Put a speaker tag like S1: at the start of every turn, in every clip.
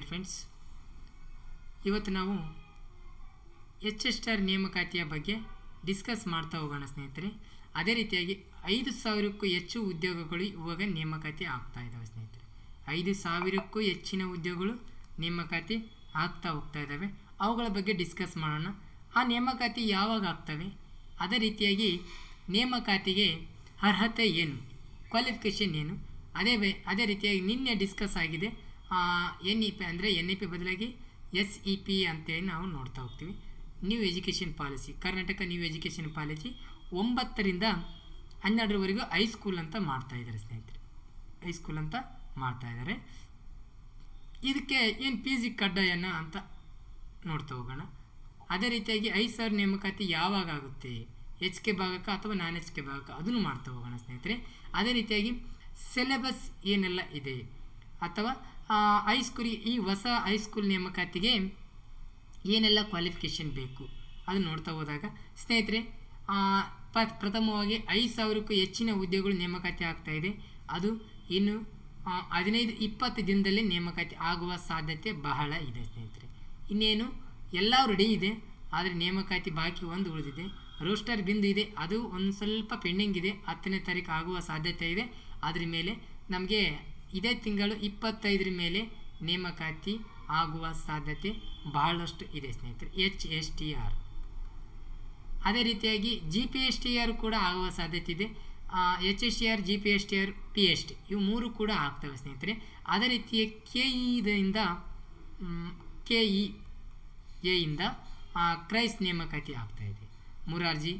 S1: Friends, ಇವತ್ತು ನಾವು HR ನೇಮಕಾತಿಯ ಬಗ್ಗೆ ಡಿಸ್ಕಸ್ ಮಾಡ್ತಾ ಹೋಗೋಣ ಸ್ನೇಹಿತರೆ. ಅದೇ ರೀತಿಯಾಗಿ 5,000ಕ್ಕೂ ಹೆಚ್ಚು ಉದ್ಯೋಗಗಳು ಇವಾಗ ನೇಮಕಾತಿ ಆಗ್ತಾ ಇದ್ದಾವೆ ಸ್ನೇಹಿತರೆ. 5,000ಕ್ಕೂ ಹೆಚ್ಚಿನ ಉದ್ಯೋಗಗಳು ನೇಮಕಾತಿ ಆಗ್ತಾ ಹೋಗ್ತಾ ಇದ್ದಾವೆ. ಅವುಗಳ ಬಗ್ಗೆ ಡಿಸ್ಕಸ್ ಮಾಡೋಣ. ಆ ನೇಮಕಾತಿ ಯಾವಾಗ ಆಗ್ತವೆ, ಅದೇ ರೀತಿಯಾಗಿ ನೇಮಕಾತಿಗೆ ಅರ್ಹತೆ ಏನು, ಕ್ವಾಲಿಫಿಕೇಷನ್ ಏನು, ಅದೇ ರೀತಿಯಾಗಿ ನಿನ್ನೆ ಡಿಸ್ಕಸ್ ಆಗಿದೆ. NEP ಅಂದರೆ NEP ಬದಲಾಗಿ SEP ಅಂತೇಳಿ ನಾವು ನೋಡ್ತಾ ಹೋಗ್ತೀವಿ. New education policy, Karnataka new education policy 9ರಿಂದ 12ರವರೆಗೂ ಹೈಸ್ಕೂಲ್ ಅಂತ ಮಾಡ್ತಾ ಇದ್ದಾರೆ ಸ್ನೇಹಿತರೆ. ಹೈಸ್ಕೂಲ್ ಅಂತ ಮಾಡ್ತಾ ಇದ್ದಾರೆ. ಇದಕ್ಕೆ ಏನು PG ಕಡ್ಡಾಯನ ಅಂತ ನೋಡ್ತಾ ಹೋಗೋಣ. ಅದೇ ರೀತಿಯಾಗಿ 5,000 ನೇಮಕಾತಿ ಯಾವಾಗ ಆಗುತ್ತೆ, HK ಭಾಗಕ್ಕೆ ಅಥವಾ ನಾನ್ HK ಭಾಗಕ್ಕೆ, ಅದನ್ನು ಮಾಡ್ತಾ ಹೋಗೋಣ ಸ್ನೇಹಿತರೆ. ಅದೇ ರೀತಿಯಾಗಿ ಸಿಲೆಬಸ್ ಏನೆಲ್ಲ ಇದೆ ಅಥವಾ ಹೈಸ್ಕೂಲ್, ಈ ಹೊಸ ಹೈಸ್ಕೂಲ್ ನೇಮಕಾತಿಗೆ ಏನೆಲ್ಲ ಕ್ವಾಲಿಫಿಕೇಷನ್ ಬೇಕು ಅದು ನೋಡ್ತಾ ಹೋದಾಗ ಸ್ನೇಹಿತರೆ, ಪ್ರಥಮವಾಗಿ 5,000ಕ್ಕೂ ಹೆಚ್ಚಿನ ಉದ್ಯೋಗಗಳು ನೇಮಕಾತಿ ಆಗ್ತಾಯಿದೆ. ಅದು ಇನ್ನು 15-20 ದಿನದಲ್ಲಿ ನೇಮಕಾತಿ ಆಗುವ ಸಾಧ್ಯತೆ ಬಹಳ ಇದೆ ಸ್ನೇಹಿತರೆ. ಇನ್ನೇನು ಎಲ್ಲ ರೆಡಿ ಇದೆ, ಆದರೆ ನೇಮಕಾತಿ ಬಾಕಿ ಒಂದು ಉಳಿದಿದೆ. ರೋಸ್ಟರ್ ಬಿಂದು ಇದೆ, ಅದು ಒಂದು ಸ್ವಲ್ಪ ಪೆಂಡಿಂಗ್ ಇದೆ. 10ನೇ ತಾರೀಕು ಆಗುವ ಸಾಧ್ಯತೆ ಇದೆ. ಅದ್ರ ಮೇಲೆ ನಮಗೆ ಇದೇ ತಿಂಗಳು 25ರ ಮೇಲೆ ನೇಮಕಾತಿ ಆಗುವ ಸಾಧ್ಯತೆ ಬಹಳಷ್ಟು ಇದೆ ಸ್ನೇಹಿತರೆ. HSTR, ಅದೇ ರೀತಿಯಾಗಿ GPSTR ಕೂಡ ಆಗುವ ಸಾಧ್ಯತೆ ಇದೆ. HSTR, GPSTR, PST ಇವು 3 ಕೂಡ ಆಗ್ತವೆ ಸ್ನೇಹಿತರೆ. ಅದೇ ರೀತಿಯ KEಯಿಂದ ಕ್ರೈಸ್ ನೇಮಕಾತಿ ಆಗ್ತಾಯಿದೆ. ಮುರಾರ್ಜಿ,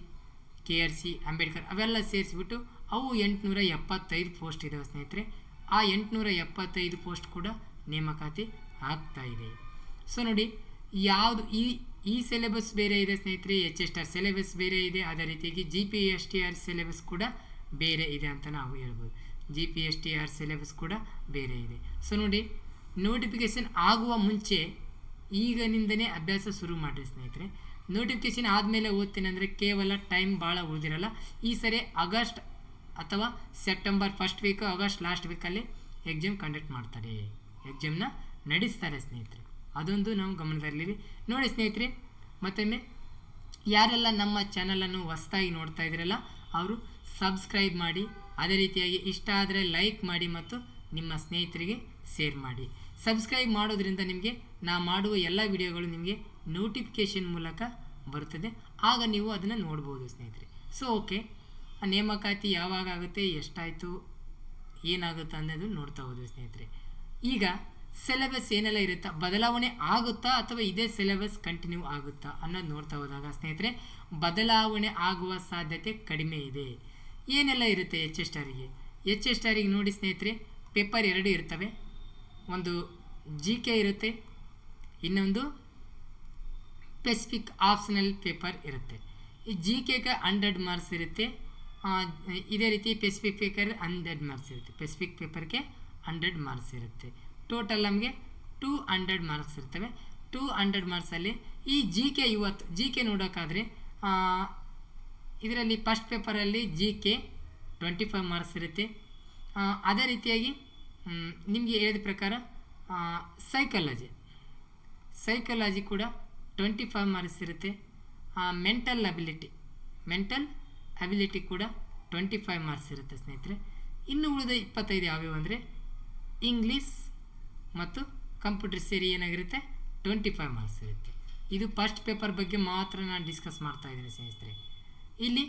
S1: KRC, ಅಂಬೇಡ್ಕರ್ ಅವೆಲ್ಲ ಸೇರಿಸ್ಬಿಟ್ಟು ಅವು 875 ಪೋಸ್ಟ್ ಇದ್ದಾವೆ ಸ್ನೇಹಿತರೆ. ಆ 875 ಪೋಸ್ಟ್ ಕೂಡ ನೇಮಕಾತಿ ಆಗ್ತಾಯಿದೆ. ಸೊ ನೋಡಿ, ಯಾವುದು ಈ ಸಿಲೆಬಸ್ ಬೇರೆ ಇದೆ ಸ್ನೇಹಿತರೆ, HSTR ಸಿಲೆಬಸ್ ಬೇರೆ ಇದೆ. ಅದೇ ರೀತಿಯಾಗಿ GPSTR ಸಿಲೆಬಸ್ ಕೂಡ ಬೇರೆ ಇದೆ ಅಂತ ನಾವು ಹೇಳ್ಬೋದು. GPSTR ಸಿಲೆಬಸ್ ಕೂಡ ಬೇರೆ ಇದೆ. ಸೊ ನೋಡಿ, ನೋಟಿಫಿಕೇಷನ್ ಆಗುವ ಮುಂಚೆ ಈಗಿನಿಂದನೇ ಅಭ್ಯಾಸ ಶುರು ಮಾಡಿರಿ ಸ್ನೇಹಿತರೆ. ನೋಟಿಫಿಕೇಷನ್ ಆದಮೇಲೆ ಓದ್ತೀನಿ ಅಂದರೆ ಕೇವಲ ಟೈಮ್ ಭಾಳ ಉಳಿದಿರಲ್ಲ. ಈ ಸರಿ ಆಗಸ್ಟ್ ಅಥವಾ September first week, August last ವೀಕಲ್ಲಿ ಎಕ್ಸಾಮ್ ಕಂಡಕ್ಟ್ ಮಾಡ್ತಾರೆ, ಎಕ್ಸಾಮ್ನ ನಡೆಸ್ತಾರೆ ಸ್ನೇಹಿತರೆ. ಅದೊಂದು ನಾವು ಗಮನದಲ್ಲಿರಿ. ನೋಡಿ ಸ್ನೇಹಿತರೆ, ಮತ್ತೊಮ್ಮೆ ಯಾರೆಲ್ಲ ನಮ್ಮ ಚಾನಲನ್ನು ಹೊಸದಾಗಿ ನೋಡ್ತಾ ಇದ್ದೀರಲ್ಲ ಅವರು ಸಬ್ಸ್ಕ್ರೈಬ್ ಮಾಡಿ, ಅದೇ ರೀತಿಯಾಗಿ ಇಷ್ಟ ಆದರೆ ಲೈಕ್ ಮಾಡಿ ಮತ್ತು ನಿಮ್ಮ ಸ್ನೇಹಿತರಿಗೆ ಶೇರ್ ಮಾಡಿ. ಸಬ್ಸ್ಕ್ರೈಬ್ ಮಾಡೋದ್ರಿಂದ ನಿಮಗೆ ನಾ ಮಾಡುವ ಎಲ್ಲ ವಿಡಿಯೋಗಳು ನಿಮಗೆ ನೋಟಿಫಿಕೇಷನ್ ಮೂಲಕ ಬರುತ್ತದೆ, ಆಗ ನೀವು ಅದನ್ನು ನೋಡ್ಬೋದು ಸ್ನೇಹಿತರೆ. ಸೊ ಓಕೆ, ನೇಮಕಾತಿ ಯಾವಾಗ ಆಗುತ್ತೆ, ಎಷ್ಟಾಯಿತು, ಏನಾಗುತ್ತೆ ಅನ್ನೋದು ನೋಡ್ತಾ ಹೋದ್ವಿ ಸ್ನೇಹಿತರೆ. ಈಗ ಸಿಲೆಬಸ್ ಏನೆಲ್ಲ ಇರುತ್ತಾ, ಬದಲಾವಣೆ ಆಗುತ್ತಾ ಅಥವಾ ಇದೇ ಸಿಲೆಬಸ್ ಕಂಟಿನ್ಯೂ ಆಗುತ್ತಾ ಅನ್ನೋದು ನೋಡ್ತಾ ಹೋದಾಗ ಸ್ನೇಹಿತರೆ, ಬದಲಾವಣೆ ಆಗುವ ಸಾಧ್ಯತೆ ಕಡಿಮೆ ಇದೆ. ಏನೆಲ್ಲ ಇರುತ್ತೆ HSTRಗೆ ನೋಡಿ ಸ್ನೇಹಿತರೆ, ಪೇಪರ್ 2 ಇರ್ತವೆ. ಒಂದು GK ಇರುತ್ತೆ, ಇನ್ನೊಂದು ಸ್ಪೆಸಿಫಿಕ್ ಆಪ್ಷನಲ್ ಪೇಪರ್ ಇರುತ್ತೆ. ಈ GKಗೆ 100 ಮಾರ್ಕ್ಸ್ ಇರುತ್ತೆ. ಇದೇ ರೀತಿ ಸ್ಪೆಸಿಫಿಕ್ ಪೇಪರ್ 100 ಮಾರ್ಕ್ಸ್ ಇರುತ್ತೆ. ಸ್ಪೆಸಿಫಿಕ್ ಪೇಪರ್ಗೆ 100 ಮಾರ್ಕ್ಸ್ ಇರುತ್ತೆ. ಟೋಟಲ್ ನಮಗೆ 200 ಮಾರ್ಕ್ಸ್ ಇರ್ತವೆ. 200 ಮಾರ್ಕ್ಸಲ್ಲಿ ಈ GK ನೋಡೋಕ್ಕಾದರೆ ಇದರಲ್ಲಿ ಫಸ್ಟ್ ಪೇಪರಲ್ಲಿ GK 25 ಮಾರ್ಕ್ಸ್ ಇರುತ್ತೆ. ಅದೇ ರೀತಿಯಾಗಿ ನಿಮಗೆ ಹೇಳಿದ ಪ್ರಕಾರ ಸೈಕಾಲಜಿ ಕೂಡ 25 ಮಾರ್ಕ್ಸ್ ಇರುತ್ತೆ. ಮೆಂಟಲ್ ಅಬಿಲಿಟಿ ಕೂಡ 25 ಮಾರ್ಕ್ಸ್ ಇರುತ್ತೆ ಸ್ನೇಹಿತರೆ. ಇನ್ನು ಉಳಿದ 25 ಯಾವ್ಯಾವು ಅಂದರೆ ಇಂಗ್ಲೀಷ್ ಮತ್ತು ಕಂಪ್ಯೂಟರ್ ಸೇರಿ ಏನಾಗಿರುತ್ತೆ 25 ಮಾರ್ಕ್ಸ್ ಇರುತ್ತೆ. ಇದು ಫಸ್ಟ್ ಪೇಪರ್ ಬಗ್ಗೆ ಮಾತ್ರ ನಾನು ಡಿಸ್ಕಸ್ ಮಾಡ್ತಾ ಇದ್ದೀನಿ ಸ್ನೇಹಿತರೆ. ಇಲ್ಲಿ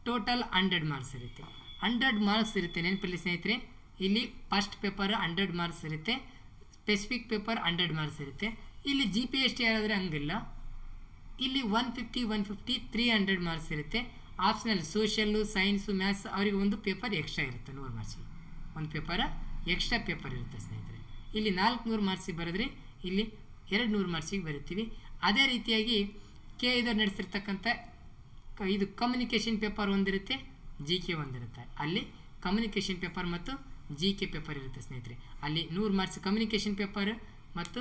S1: ಟೋಟಲ್ 100 ಮಾರ್ಕ್ಸ್ ಇರುತ್ತೆ. 100 ಮಾರ್ಕ್ಸ್ ಇರುತ್ತೆ, ನೆನಪಲ್ಲಿ ಸ್ನೇಹಿತರೆ. ಇಲ್ಲಿ ಫಸ್ಟ್ ಪೇಪರ್ 100 ಮಾರ್ಕ್ಸ್ ಇರುತ್ತೆ, ಸ್ಪೆಸಿಫಿಕ್ ಪೇಪರ್ 100 ಮಾರ್ಕ್ಸ್ ಇರುತ್ತೆ. ಇಲ್ಲಿ GPSTR ಆದರೆ ಹಂಗಿಲ್ಲ, ಇಲ್ಲಿ 150 300 ಮಾರ್ಕ್ಸ್ ಇರುತ್ತೆ. ಆಪ್ಷನಲ್ ಸೋಷಿಯಲ್ಲು, ಸೈನ್ಸು, ಮ್ಯಾಥ್ಸ್ ಅವರಿಗೆ ಒಂದು ಪೇಪರ್ ಎಕ್ಸ್ಟ್ರಾ ಇರುತ್ತೆ. 100 ಮಾರ್ಕ್ಸಿಗೆ ಒಂದು ಪೇಪರ್ ಎಕ್ಸ್ಟ್ರಾ ಪೇಪರ್ ಇರುತ್ತೆ ಸ್ನೇಹಿತರೆ. ಇಲ್ಲಿ 400 ಮಾರ್ಕ್ಸಿಗೆ ಬರೆದ್ರೆ ಇಲ್ಲಿ 200 ಮಾರ್ಕ್ಸಿಗೆ ಬರಿತೀವಿ. ಅದೇ ರೀತಿಯಾಗಿ ಇದು ನಡೆಸಿರ್ತಕ್ಕಂಥ ಇದು ಕಮ್ಯುನಿಕೇಷನ್ ಪೇಪರ್ ಒಂದಿರುತ್ತೆ, GK ಒಂದಿರುತ್ತೆ. ಅಲ್ಲಿ ಕಮ್ಯುನಿಕೇಷನ್ ಪೇಪರ್ ಮತ್ತು GK ಪೇಪರ್ ಇರುತ್ತೆ ಸ್ನೇಹಿತರೆ. ಅಲ್ಲಿ 100 ಮಾರ್ಕ್ಸ್ ಕಮ್ಯುನಿಕೇಷನ್ ಪೇಪರ್ ಮತ್ತು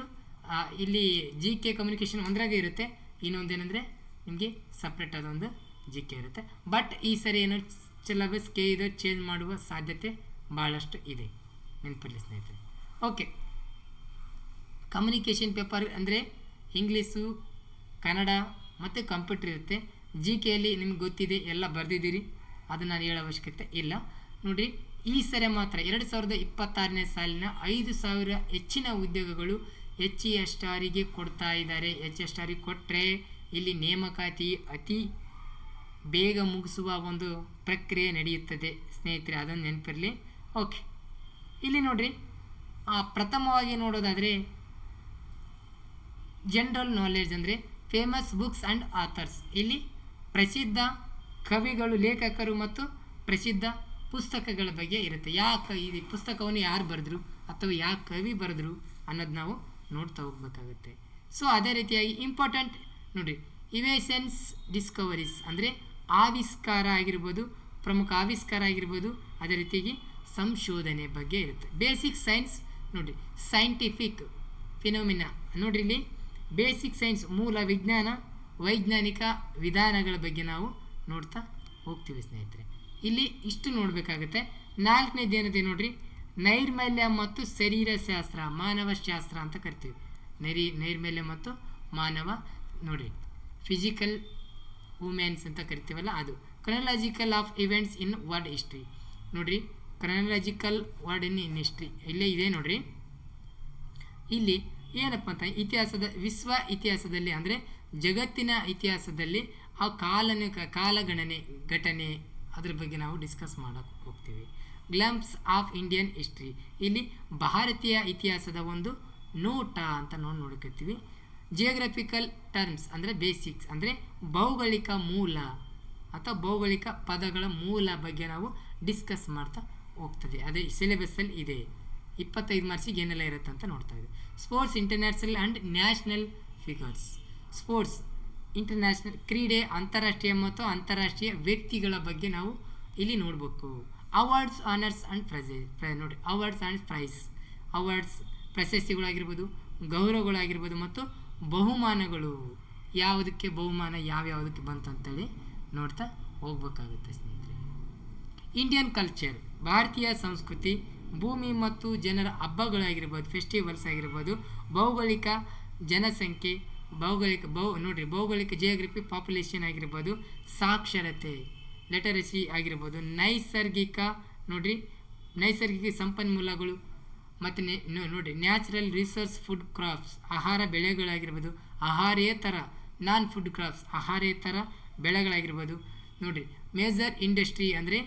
S1: ಇಲ್ಲಿ GK ಕಮ್ಯುನಿಕೇಷನ್ ಒಂದರಾಗೆ ಇರುತ್ತೆ. ಇನ್ನೊಂದೇನೆಂದರೆ ನಿಮಗೆ ಸಪ್ರೇಟ್ ಆದೊಂದು GK ಇರುತ್ತೆ. ಬಟ್ ಈ ಸರಿ ಏನೋ ಸಿಲೆಬಸ್ ಇದು ಚೇಂಜ್ ಮಾಡುವ ಸಾಧ್ಯತೆ ಭಾಳಷ್ಟು ಇದೆ, ನೆನಪಲ್ಲಿ ಸ್ನೇಹಿತರೆ. ಓಕೆ, ಕಮ್ಯುನಿಕೇಷನ್ ಪೇಪರ್ ಅಂದರೆ ಇಂಗ್ಲೀಷು, ಕನ್ನಡ ಮತ್ತು ಕಂಪ್ಯೂಟರ್ ಇರುತ್ತೆ. ಜಿ ಕೆಯಲ್ಲಿ ನಿಮ್ಗೆ ಗೊತ್ತಿದೆ, ಎಲ್ಲ ಬರೆದಿದ್ದೀರಿ, ಅದನ್ನು ನಾನು ಹೇಳೋ ಅವಶ್ಯಕತೆ ಇಲ್ಲ. ನೋಡಿರಿ, ಈ ಸರಿ ಮಾತ್ರ 2026ನೇ ಸಾಲಿನ 5,000 ಹೆಚ್ಚಿನ ಉದ್ಯೋಗಗಳು HESRಗೆ ಕೊಡ್ತಾ ಇದ್ದಾರೆ. HESRಗೆ ಕೊಟ್ಟರೆ ಇಲ್ಲಿ ನೇಮಕಾತಿ ಅತಿ ಬೇಗ ಮುಗಿಸುವ ಒಂದು ಪ್ರಕ್ರಿಯೆ ನಡೆಯುತ್ತದೆ ಸ್ನೇಹಿತರೆ, ಅದನ್ನು ನೆನಪಿರಲಿ. ಓಕೆ, ಇಲ್ಲಿ ನೋಡಿರಿ, ಪ್ರಥಮವಾಗಿ ನೋಡೋದಾದರೆ ಜನರಲ್ ನಾಲೆಡ್ಜ್ ಅಂದರೆ ಫೇಮಸ್ ಬುಕ್ಸ್ ಆ್ಯಂಡ್ ಆಥರ್ಸ್. ಇಲ್ಲಿ ಪ್ರಸಿದ್ಧ ಕವಿಗಳು, ಲೇಖಕರು ಮತ್ತು ಪ್ರಸಿದ್ಧ ಪುಸ್ತಕಗಳ ಬಗ್ಗೆ ಇರುತ್ತೆ. ಈ ಪುಸ್ತಕವನ್ನು ಯಾರು ಬರೆದ್ರು ಅಥವಾ ಯಾವ ಕವಿ ಬರೆದ್ರು ಅನ್ನೋದು ನಾವು ನೋಡ್ತಾ ಹೋಗ್ಬೇಕಾಗುತ್ತೆ. ಸೊ ಅದೇ ರೀತಿಯಾಗಿ ಇಂಪಾರ್ಟೆಂಟ್ ನೋಡಿ, ಇವೇಷನ್ಸ್ ಡಿಸ್ಕವರೀಸ್ ಅಂದರೆ ಆವಿಷ್ಕಾರ ಆಗಿರ್ಬೋದು, ಪ್ರಮುಖ ಆವಿಷ್ಕಾರ ಆಗಿರ್ಬೋದು, ಅದೇ ರೀತಿಯಾಗಿ ಸಂಶೋಧನೆ ಬಗ್ಗೆ ಇರುತ್ತೆ. ಬೇಸಿಕ್ ಸೈನ್ಸ್ ನೋಡಿ, ಸೈಂಟಿಫಿಕ್ ಫಿನೋಮಿನಾ ನೋಡ್ರಿ, ಇಲ್ಲಿ ಬೇಸಿಕ್ ಸೈನ್ಸ್ ಮೂಲ ವಿಜ್ಞಾನ, ವೈಜ್ಞಾನಿಕ ವಿಧಾನಗಳ ಬಗ್ಗೆ ನಾವು ನೋಡ್ತಾ ಹೋಗ್ತೀವಿ ಸ್ನೇಹಿತರೆ. ಇಲ್ಲಿ ಇಷ್ಟು ನೋಡಬೇಕಾಗುತ್ತೆ. 4ನೇದು ಏನಿದೆ ನೋಡ್ರಿ, ನೈರ್ಮಲ್ಯ ಮತ್ತು ಶರೀರಶಾಸ್ತ್ರ, ಮಾನವಶಾಸ್ತ್ರ ಅಂತ ಕರಿತೀವಿ. ನೈರ್ಮಲ್ಯ ಮತ್ತು ಮಾನವ ನೋಡ್ರಿ, ಫಿಸಿಕಲ್ ವುಮೆನ್ಸ್ ಅಂತ ಕರಿತೀವಲ್ಲ ಅದು. Chronological of events in world history ನೋಡ್ರಿ, ಕ್ರೊನಾಲಜಿಕಲ್ ವರ್ಡ್ ಇನ್ ಹಿಸ್ಟ್ರಿ ಇಲ್ಲೇ ಇದೆ ನೋಡ್ರಿ. ಇಲ್ಲಿ ಏನಪ್ಪ ಅಂತ ಇತಿಹಾಸದ ವಿಶ್ವ ಇತಿಹಾಸದಲ್ಲಿ ಅಂದರೆ ಜಗತ್ತಿನ ಇತಿಹಾಸದಲ್ಲಿ ಆ ಕಾಲಗಣನೆ ಘಟನೆ ಅದ್ರ ಬಗ್ಗೆ ನಾವು ಡಿಸ್ಕಸ್ ಮಾಡೋಕ್ಕೆ ಹೋಗ್ತೀವಿ. ಗ್ಲಂಪ್ಸ್ ಆಫ್ ಇಂಡಿಯನ್ ಹಿಸ್ಟ್ರಿ ಇಲ್ಲಿ ಭಾರತೀಯ ಇತಿಹಾಸದ ಒಂದು ನೋಟ ಅಂತ ನೋಡ್ಕೊತೀವಿ. ಜಿಯೋಗ್ರಫಿಕಲ್ ಟರ್ಮ್ಸ್ ಅಂದರೆ ಬೇಸಿಕ್ಸ್ ಅಂದರೆ ಭೌಗೋಳಿಕ ಮೂಲ ಅಥವಾ ಭೌಗೋಳಿಕ ಪದಗಳ ಮೂಲ ಬಗ್ಗೆ ನಾವು ಡಿಸ್ಕಸ್ ಮಾಡ್ತಾ ಹೋಗ್ತದೆ. ಅದೇ ಸಿಲೆಬಸ್ಸಲ್ಲಿ ಇದೆ. 25 ಮಾರ್ಕ್ಸಿಗೆ ಏನೆಲ್ಲ ಇರುತ್ತೆ ಅಂತ ನೋಡ್ತಾ ಇದ್ದೀವಿ. Sports international and national figures. Sports international ಕ್ರೀಡೆ, ಅಂತಾರಾಷ್ಟ್ರೀಯ ಮತ್ತು ಅಂತಾರಾಷ್ಟ್ರೀಯ ವ್ಯಕ್ತಿಗಳ ಬಗ್ಗೆ ನಾವು ಇಲ್ಲಿ ನೋಡಬೇಕು. ಅವಾರ್ಡ್ಸ್, ಆನರ್ಸ್ ಆ್ಯಂಡ್ ಪ್ರೈಸ್ ನೋಡಿ, ಅವಾರ್ಡ್ಸ್ ಆ್ಯಂಡ್ ಪ್ರೈಸ್, ಅವಾರ್ಡ್ಸ್ ಪ್ರಶಸ್ತಿಗಳಾಗಿರ್ಬೋದು, ಗೌರವಗಳಾಗಿರ್ಬೋದು ಮತ್ತು ಬಹುಮಾನಗಳು, ಯಾವುದಕ್ಕೆ ಬಹುಮಾನ ಯಾವ್ಯಾವುದಕ್ಕೆ ಬಂತು ಅಂತೇಳಿ ನೋಡ್ತಾ ಹೋಗ್ಬೇಕಾಗುತ್ತೆ ಸ್ನೇಹಿತರೆ. ಇಂಡಿಯನ್ ಕಲ್ಚರ್, ಭಾರತೀಯ ಸಂಸ್ಕೃತಿ, ಭೂಮಿ ಮತ್ತು ಜನರ ಹಬ್ಬಗಳಾಗಿರ್ಬೋದು, ಫೆಸ್ಟಿವಲ್ಸ್ ಆಗಿರ್ಬೋದು, ಭೌಗೋಳಿಕ ಜನಸಂಖ್ಯೆ, ಭೌಗೋಳಿಕ ಜಿಯೋಗ್ರಫಿ, ಪಾಪ್ಯುಲೇಷನ್ ಆಗಿರ್ಬೋದು, ಸಾಕ್ಷರತೆ ಲಿಟರಸಿ ಆಗಿರ್ಬೋದು, ನೈಸರ್ಗಿಕ ಸಂಪನ್ಮೂಲಗಳು ಮತ್ತು ನೋಡಿರಿ ನ್ಯಾಚುರಲ್ ರಿಸೋರ್ಸ್, ಫುಡ್ ಕ್ರಾಪ್ಸ್ ಆಹಾರ ಬೆಳೆಗಳಾಗಿರ್ಬೋದು, ಆಹಾರೇತರ ನಾನ್ ಫುಡ್ ಕ್ರಾಪ್ಸ್ ಆಹಾರೇತರ ಬೆಳೆಗಳಾಗಿರ್ಬೋದು. ನೋಡಿರಿ ಮೇಜರ್ ಇಂಡಸ್ಟ್ರಿ ಅಂದರೆ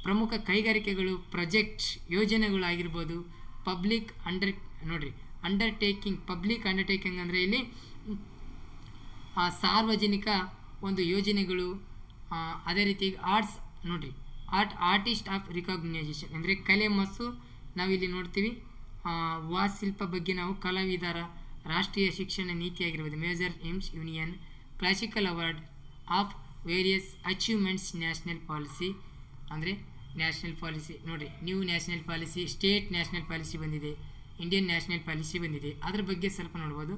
S1: ಪ್ರಮುಖ ಕೈಗಾರಿಕೆಗಳು, ಪ್ರಾಜೆಕ್ಟ್ಸ್ ಯೋಜನೆಗಳಾಗಿರ್ಬೋದು, ಪಬ್ಲಿಕ್ ಅಂಡರ್ಟೇಕಿಂಗ್ ಅಂದರೆ ಇಲ್ಲಿ ಸಾರ್ವಜನಿಕ ಒಂದು ಯೋಜನೆಗಳು. ಅದೇ ರೀತಿ ಆರ್ಟ್ಸ್ ನೋಡಿರಿ ಆರ್ಟಿಸ್ಟ್ ಆಫ್ ರಿಕಾಗ್ನೈಸೇಷನ್ ಅಂದರೆ ಕಲೆ ಮತ್ತು ನಾವಿಲ್ಲಿ ನೋಡ್ತೀವಿ ವಾಸ್ತುಶಿಲ್ಪ ಬಗ್ಗೆ ನಾವು ಕಲಾವಿದರ ರಾಷ್ಟ್ರೀಯ ಶಿಕ್ಷಣ ನೀತಿ ಆಗಿರ್ಬೋದು, major aims union, classical award of various achievements, national policy ಅಂದರೆ ನ್ಯಾಷನಲ್ ಪಾಲಿಸಿ ನೋಡಿರಿ, new national policy, state national policy ಬಂದಿದೆ, ಇಂಡಿಯನ್ ನ್ಯಾಷನಲ್ ಪಾಲಿಸಿ ಬಂದಿದೆ, ಅದ್ರ ಬಗ್ಗೆ ಸ್ವಲ್ಪ ನೋಡ್ಬೋದು.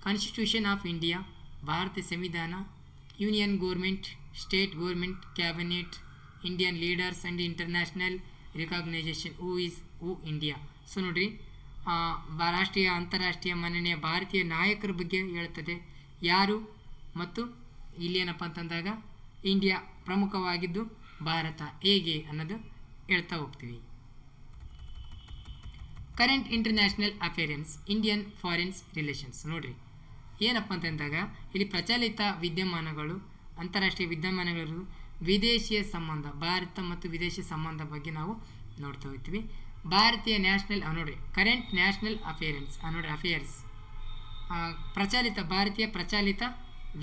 S1: ಕಾನ್ಸ್ಟಿಟ್ಯೂಷನ್ ಆಫ್ ಇಂಡಿಯಾ, ಭಾರತ ಸಂವಿಧಾನ, union government, state government, cabinet, Indian leaders and international recognition, who India. So ನೋಡಿರಿ ರಾಷ್ಟ್ರೀಯ ಅಂತಾರಾಷ್ಟ್ರೀಯ ಮನ್ನಣೆಯ ಭಾರತೀಯ ನಾಯಕರ ಬಗ್ಗೆ ಹೇಳ್ತದೆ ಯಾರು, ಮತ್ತು ಇಲ್ಲೇನಪ್ಪ ಅಂತಂದಾಗ ಇಂಡಿಯಾ ಪ್ರಮುಖವಾಗಿದ್ದು ಭಾರತ ಹೇಗೆ ಅನ್ನೋದು ಹೇಳ್ತಾ ಹೋಗ್ತೀವಿ. Current international affairs, Indian foreign relations ನೋಡಿರಿ ಏನಪ್ಪ ಅಂತಂದಾಗ ಇಲ್ಲಿ ಪ್ರಚಲಿತ ವಿದ್ಯಮಾನಗಳು, ಅಂತಾರಾಷ್ಟ್ರೀಯ ವಿದ್ಯಮಾನಗಳು, ವಿದೇಶಿಯ ಸಂಬಂಧ, ಭಾರತ ಮತ್ತು ವಿದೇಶಿ ಸಂಬಂಧ ಬಗ್ಗೆ ನಾವು ನೋಡ್ತಾ ಹೋಗ್ತೀವಿ. ಭಾರತೀಯ ನ್ಯಾಷನಲ್ ನೋಡಿರಿ ಕರೆಂಟ್ ನ್ಯಾಷನಲ್ ಅಫೇರ್ಸ್ ಭಾರತೀಯ ಪ್ರಚಲಿತ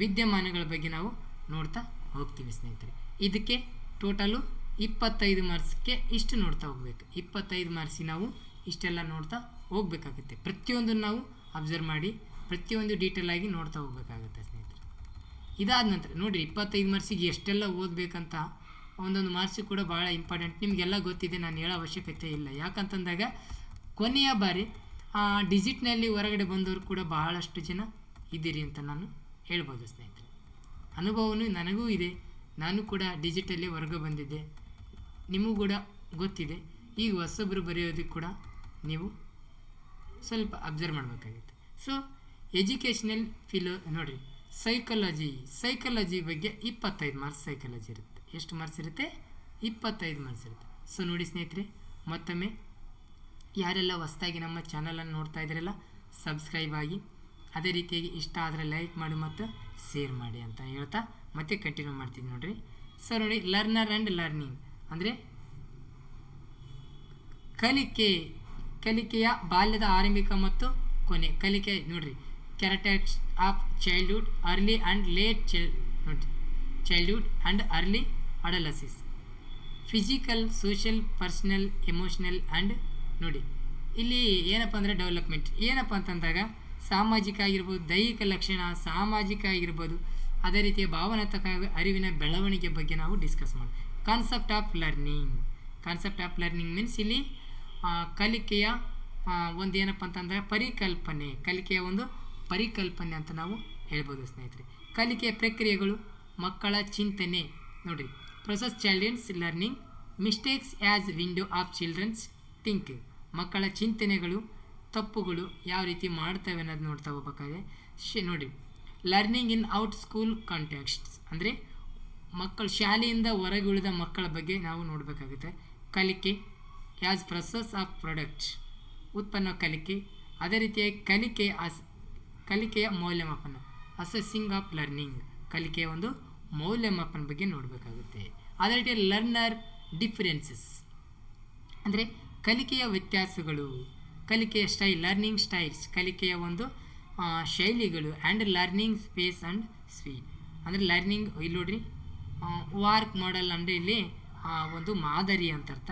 S1: ವಿದ್ಯಮಾನಗಳ ಬಗ್ಗೆ ನಾವು ನೋಡ್ತಾ ಹೋಗ್ತೀವಿ ಸ್ನೇಹಿತರೆ. ಇದಕ್ಕೆ ಟೋಟಲು 25 ಮಾರ್ಕ್ಸ್ಗೆ ಇಷ್ಟು ನೋಡ್ತಾ ಹೋಗ್ಬೇಕು. 25 ಮಾರ್ಕ್ಸಿಗೆ ನಾವು ಇಷ್ಟೆಲ್ಲ ನೋಡ್ತಾ ಹೋಗ್ಬೇಕಾಗುತ್ತೆ. ಪ್ರತಿಯೊಂದನ್ನು ನಾವು ಅಬ್ಸರ್ವ್ ಮಾಡಿ ಪ್ರತಿಯೊಂದು ಡೀಟೇಲ್ ಆಗಿ ನೋಡ್ತಾ ಹೋಗ್ಬೇಕಾಗುತ್ತೆ ಸ್ನೇಹಿತರೆ. ಇದಾದ ನಂತರ ನೋಡಿರಿ 25 ಮಾರ್ಕ್ಸಿಗೆ ಎಷ್ಟೆಲ್ಲ ಓದಬೇಕಂತ ಒಂದೊಂದು ಮಾರ್ಕ್ಸಿಗೆ ಕೂಡ ಭಾಳ ಇಂಪಾರ್ಟೆಂಟ್. ನಿಮಗೆಲ್ಲ ಗೊತ್ತಿದೆ, ನಾನು ಹೇಳೋ ಅವಶ್ಯಕತೆ ಇಲ್ಲ. ಯಾಕಂತಂದಾಗ ಕೊನೆಯ ಬಾರಿ ಡಿಜಿಟ್ನಲ್ಲಿ ಹೊರಗಡೆ ಬಂದವರು ಕೂಡ ಬಹಳಷ್ಟು ಜನ ಇದ್ದೀರಿ ಅಂತ ನಾನು ಹೇಳ್ಬೋದು ಸ್ನೇಹಿತರೆ. ಅನುಭವನೂ ನನಗೂ ಇದೆ, ನಾನು ಕೂಡ ಡಿಜಿಟಲ್ಲಿ ಹೊರಗೆ ಬಂದಿದ್ದೆ, ನಿಮಗೂ ಕೂಡ ಗೊತ್ತಿದೆ. ಈಗ ಹೊಸೊಬ್ಬರು ಬರೆಯೋದಕ್ಕೆ ಕೂಡ ನೀವು ಸ್ವಲ್ಪ ಅಬ್ಸರ್ವ್ ಮಾಡಬೇಕಾಗುತ್ತೆ. ಸೊ ಎಜುಕೇಷನಲ್ ನೋಡಿರಿ, ಸೈಕಾಲಜಿ ಬಗ್ಗೆ 25 ಮಾರ್ಕ್ಸ್ ಸೈಕಾಲಜಿ ಇರುತ್ತೆ. ಎಷ್ಟು ಮಾರ್ಕ್ಸ್ ಇರುತ್ತೆ? 25 ಮಾರ್ಕ್ಸ್ ಇರುತ್ತೆ. ಸೊ ನೋಡಿ ಸ್ನೇಹಿತರೆ, ಮತ್ತೊಮ್ಮೆ ಯಾರೆಲ್ಲ ಹೊಸದಾಗಿ ನಮ್ಮ ಚಾನಲನ್ನು ನೋಡ್ತಾ ಇದ್ದೀರಲ್ಲ, ಸಬ್ಸ್ಕ್ರೈಬ್ ಆಗಿ, ಅದೇ ರೀತಿಯಾಗಿ ಇಷ್ಟ ಆದರೆ ಲೈಕ್ ಮಾಡಿ ಮತ್ತು ಶೇರ್ ಮಾಡಿ ಅಂತ ಹೇಳ್ತಾ ಮತ್ತೆ ಕಂಟಿನ್ಯೂ ಮಾಡ್ತೀನಿ ನೋಡಿರಿ. ಸೊ ನೋಡಿ, ಲರ್ನರ್ ಆ್ಯಂಡ್ ಲರ್ನಿಂಗ್ ಅಂದರೆ ಕಲಿಕೆಯ ಬಾಲ್ಯದ ಆರಂಭಿಕ ಮತ್ತು ಕೊನೆ. ಕಲಿಕೆ ನೋಡಿರಿ, characters of childhood, early and late childhood and early adolescence, physical, social, personal, emotional and ನೋಡಿ ಇಲ್ಲಿ ಏನಪ್ಪ ಅಂದರೆ ಡೆವಲಪ್ಮೆಂಟ್. ಏನಪ್ಪ ಅಂತಂದಾಗ ಸಾಮಾಜಿಕ ಆಗಿರ್ಬೋದು, ದೈಹಿಕ ಲಕ್ಷಣ, ಸಾಮಾಜಿಕ ಆಗಿರ್ಬೋದು, ಅದೇ ರೀತಿಯ ಭಾವನಾತ್ಮಕ ಅರಿವಿನ ಬೆಳವಣಿಗೆ ಬಗ್ಗೆ ನಾವು ಡಿಸ್ಕಸ್ ಮಾಡಿ. ಕಾನ್ಸೆಪ್ಟ್ ಆಫ್ ಲರ್ನಿಂಗ್ ಮೀನ್ಸ್ ಇಲ್ಲಿ ಕಲಿಕೆಯ ಒಂದು ಏನಪ್ಪ ಅಂತಂದರೆ ಪರಿಕಲ್ಪನೆ, ಕಲಿಕೆಯ ಒಂದು ಪರಿಕಲ್ಪನೆ ಅಂತ ನಾವು ಹೇಳ್ಬೋದು ಸ್ನೇಹಿತರೆ. ಕಲಿಕೆಯ ಪ್ರಕ್ರಿಯೆಗಳು, ಮಕ್ಕಳ ಚಿಂತನೆ ನೋಡಿರಿ, process childs learning, mistakes as window of childrens thinking, ಮಕ್ಕಳ ಚಿಂತನೆಗಳು, ತಪ್ಪುಗಳು ಯಾವ ರೀತಿ ಮಾಡ್ತವೆ ಅನ್ನೋದು ನೋಡ್ತಾ ಹೋಗ್ಬೇಕಾದ್ರೆ ನೋಡಿ. ಲರ್ನಿಂಗ್ ಇನ್ ಔಟ್ ಸ್ಕೂಲ್ ಕಾಂಟೆಕ್ಸ್ಟ್ಸ್ ಅಂದರೆ ಮಕ್ಕಳು ಶಾಲೆಯಿಂದ ಹೊರಗೆ ಉಳಿದ ಮಕ್ಕಳ ಬಗ್ಗೆ ನಾವು ನೋಡಬೇಕಾಗುತ್ತೆ. ಕಲಿಕೆ ಆ್ಯಸ್ ಪ್ರೊಸೆಸ್ ಆಫ್ ಪ್ರಾಡಕ್ಟ್, ಉತ್ಪನ್ನ ಕಲಿಕೆ, ಅದೇ ರೀತಿಯಾಗಿ ಕಲಿಕೆಯ ಮೌಲ್ಯಮಾಪನ, ಅಸೆಸ್ಸಿಂಗ್ ಆಫ್ ಲರ್ನಿಂಗ್, ಕಲಿಕೆಯ ಒಂದು ಮೌಲ್ಯಮಾಪನ ಬಗ್ಗೆ ನೋಡಬೇಕಾಗುತ್ತೆ. ಅದೇ ರೀತಿ ಲರ್ನರ್ ಡಿಫರೆನ್ಸಸ್ ಅಂದರೆ ಕಲಿಕೆಯ ವ್ಯತ್ಯಾಸಗಳು, ಕಲಿಕೆಯ ಸ್ಟೈಲ್, ಲರ್ನಿಂಗ್ ಸ್ಟೈಲ್ಸ್, ಕಲಿಕೆಯ ಒಂದು ಶೈಲಿಗಳು, and learning space and speed ಅಂದರೆ ಲರ್ನಿಂಗ್ ಇಲ್ಲಿ ನೋಡ್ರಿ, ವಾರ್ಕ್ ಮಾಡೆಲ್ ಅಂದರೆ ಇಲ್ಲಿ ಒಂದು ಮಾದರಿ ಅಂತ ಅರ್ಥ.